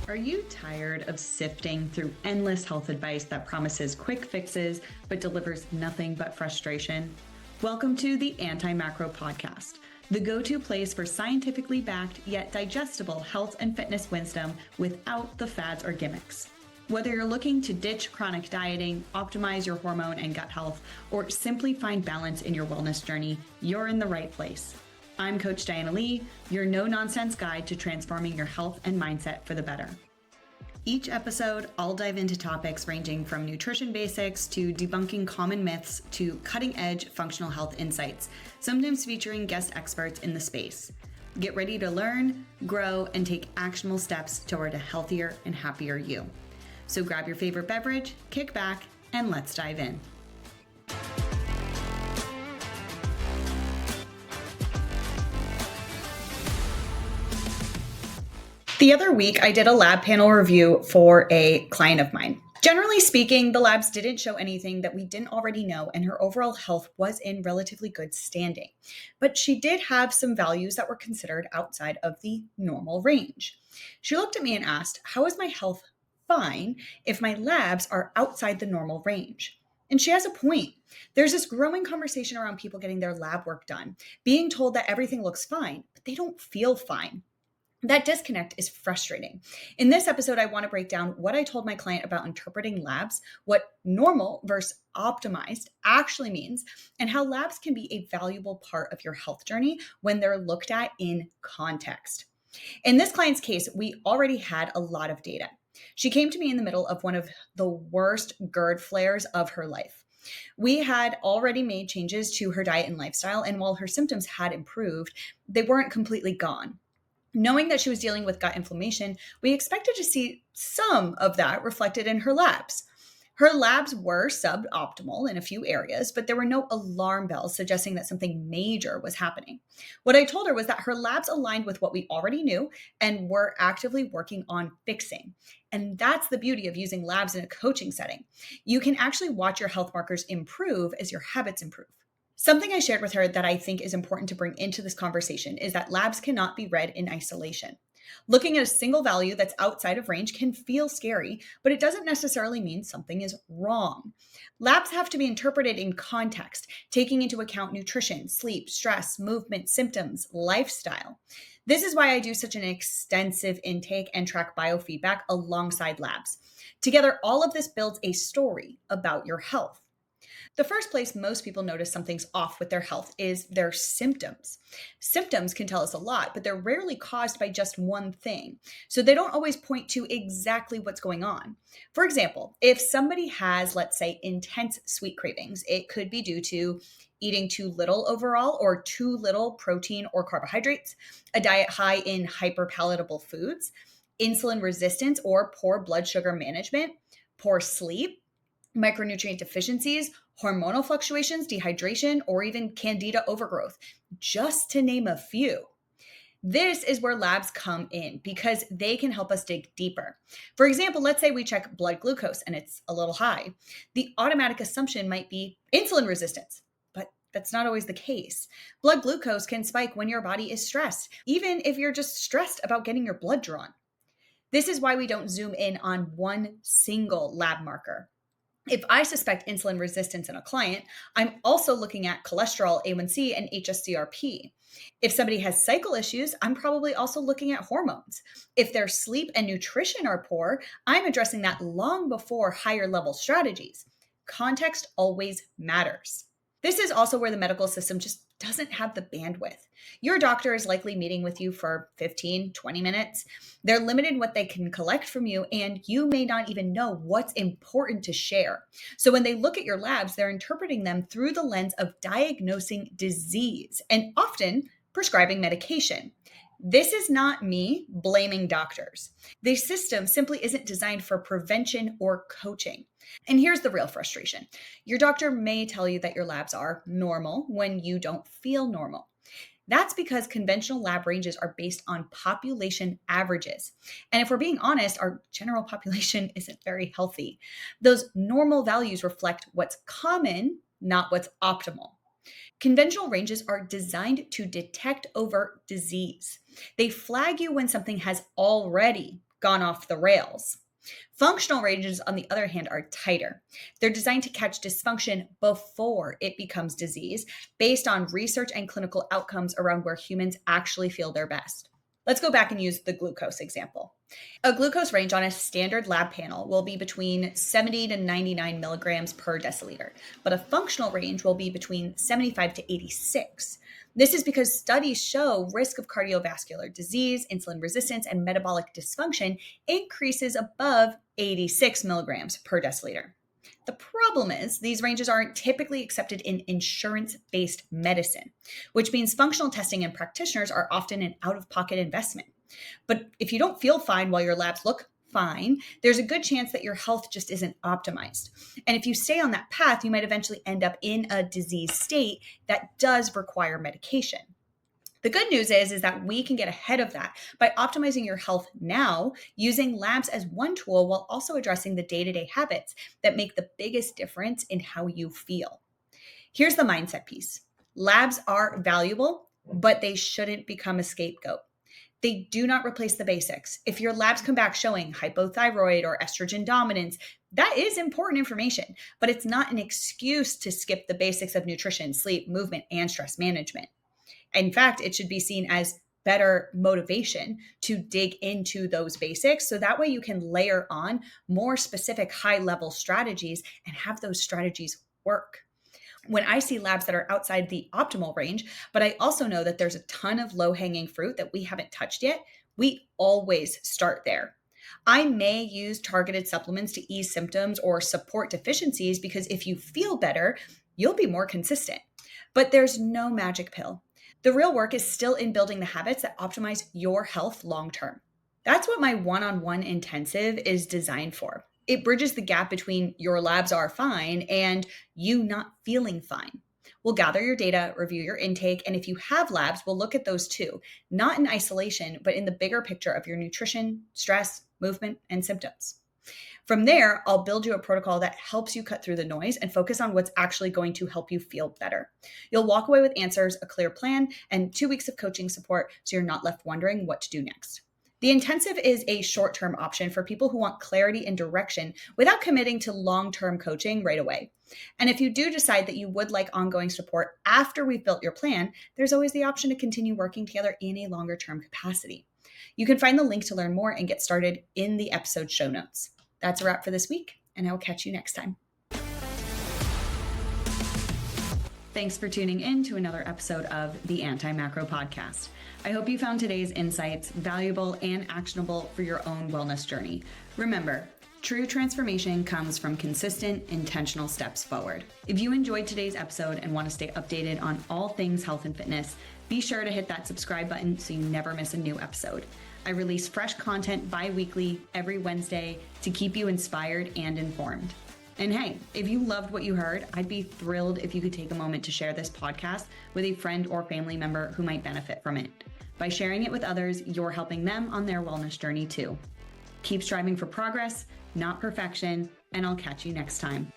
Are you tired of sifting through endless health advice that promises quick fixes but delivers nothing but frustration? Welcome to the Anti-Macro Podcast, the go-to place for scientifically backed yet digestible health and fitness wisdom without the fads or gimmicks. Whether you're looking to ditch chronic dieting, optimize your hormone and gut health, or simply find balance in your wellness journey, you're in the right place. I'm Coach Diana Lee, your no-nonsense guide to transforming your health and mindset for the better. Each episode, I'll dive into topics ranging from nutrition basics to debunking common myths to cutting-edge functional health insights, sometimes featuring guest experts in the space. Get ready to learn, grow, and take actionable steps toward a healthier and happier you. So grab your favorite beverage, kick back, and let's dive in. The other week, I did a lab panel review for a client of mine. Generally speaking, the labs didn't show anything that we didn't already know, and her overall health was in relatively good standing. But she did have some values that were considered outside of the normal range. She looked at me and asked, "How is my health fine if my labs are outside the normal range?" And she has a point. There's this growing conversation around people getting their lab work done, being told that everything looks fine, but they don't feel fine. That disconnect is frustrating. In this episode, I want to break down what I told my client about interpreting labs, what normal versus optimized actually means, and how labs can be a valuable part of your health journey when they're looked at in context. In this client's case, we already had a lot of data. She came to me in the middle of one of the worst GERD flares of her life. We had already made changes to her diet and lifestyle, and while her symptoms had improved, they weren't completely gone. Knowing that she was dealing with gut inflammation, we expected to see some of that reflected in her labs. Her labs were suboptimal in a few areas, but there were no alarm bells suggesting that something major was happening. What I told her was that her labs aligned with what we already knew and were actively working on fixing. And that's the beauty of using labs in a coaching setting. You can actually watch your health markers improve as your habits improve. Something I shared with her that I think is important to bring into this conversation is that labs cannot be read in isolation. Looking at a single value that's outside of range can feel scary, but it doesn't necessarily mean something is wrong. Labs have to be interpreted in context, taking into account nutrition, sleep, stress, movement, symptoms, lifestyle. This is why I do such an extensive intake and track biofeedback alongside labs. Together, all of this builds a story about your health. The first place most people notice something's off with their health is their symptoms. Symptoms can tell us a lot, but they're rarely caused by just one thing. So they don't always point to exactly what's going on. For example, if somebody has, let's say, intense sweet cravings, it could be due to eating too little overall or too little protein or carbohydrates, a diet high in hyperpalatable foods, insulin resistance or poor blood sugar management, poor sleep, micronutrient deficiencies, hormonal fluctuations, dehydration, or even candida overgrowth, just to name a few. This is where labs come in because they can help us dig deeper. For example, let's say we check blood glucose and it's a little high. The automatic assumption might be insulin resistance, but that's not always the case. Blood glucose can spike when your body is stressed, even if you're just stressed about getting your blood drawn. This is why we don't zoom in on one single lab marker. If I suspect insulin resistance in a client, I'm also looking at cholesterol, A1C, and HSCRP. If somebody has cycle issues, I'm probably also looking at hormones. If their sleep and nutrition are poor, I'm addressing that long before higher level strategies. Context always matters. This is also where the medical system just doesn't have the bandwidth. Your doctor is likely meeting with you for 15, 20 minutes. They're limited in what they can collect from you, and you may not even know what's important to share. So when they look at your labs, they're interpreting them through the lens of diagnosing disease and often prescribing medication. This is not me blaming doctors. The system simply isn't designed for prevention or coaching. And here's the real frustration. Your doctor may tell you that your labs are normal when you don't feel normal. That's because conventional lab ranges are based on population averages. And if we're being honest, our general population isn't very healthy. Those normal values reflect what's common, not what's optimal. Conventional ranges are designed to detect overt disease. They flag you when something has already gone off the rails. Functional ranges, on the other hand, are tighter. They're designed to catch dysfunction before it becomes disease, based on research and clinical outcomes around where humans actually feel their best. Let's go back and use the glucose example. A glucose range on a standard lab panel will be between 70 to 99 milligrams per deciliter, but a functional range will be between 75 to 86. This is because studies show risk of cardiovascular disease, insulin resistance, and metabolic dysfunction increases above 86 milligrams per deciliter. The problem is these ranges aren't typically accepted in insurance-based medicine, which means functional testing and practitioners are often an out-of-pocket investment. But if you don't feel fine while your labs look fine, there's a good chance that your health just isn't optimized. And if you stay on that path, you might eventually end up in a disease state that does require medication. The good news is that we can get ahead of that by optimizing your health now, using labs as one tool while also addressing the day-to-day habits that make the biggest difference in how you feel. Here's the mindset piece. Labs are valuable, but they shouldn't become a scapegoat. They do not replace the basics. If your labs come back showing hypothyroid or estrogen dominance, that is important information, but it's not an excuse to skip the basics of nutrition, sleep, movement, and stress management. In fact, it should be seen as better motivation to dig into those basics. So that way you can layer on more specific high-level strategies and have those strategies work. When I see labs that are outside the optimal range, but I also know that there's a ton of low-hanging fruit that we haven't touched yet, we always start there. I may use targeted supplements to ease symptoms or support deficiencies because if you feel better, you'll be more consistent. But there's no magic pill. The real work is still in building the habits that optimize your health long-term. That's what my one-on-one intensive is designed for. It bridges the gap between your labs are fine and you not feeling fine. We'll gather your data, review your intake, and if you have labs, we'll look at those too, not in isolation, but in the bigger picture of your nutrition, stress, movement, and symptoms. From there, I'll build you a protocol that helps you cut through the noise and focus on what's actually going to help you feel better. You'll walk away with answers, a clear plan, and 2 weeks of coaching support so you're not left wondering what to do next. The intensive is a short-term option for people who want clarity and direction without committing to long-term coaching right away. And if you do decide that you would like ongoing support after we've built your plan, there's always the option to continue working together in a longer-term capacity. You can find the link to learn more and get started in the episode show notes. That's a wrap for this week, and I will catch you next time. Thanks for tuning in to another episode of the Anti-Macro Podcast. I hope you found today's insights valuable and actionable for your own wellness journey. Remember, true transformation comes from consistent, intentional steps forward. If you enjoyed today's episode and want to stay updated on all things health and fitness, be sure to hit that subscribe button so you never miss a new episode. I release fresh content bi-weekly every Wednesday to keep you inspired and informed. And hey, if you loved what you heard, I'd be thrilled if you could take a moment to share this podcast with a friend or family member who might benefit from it. By sharing it with others, you're helping them on their wellness journey too. Keep striving for progress, not perfection, and I'll catch you next time.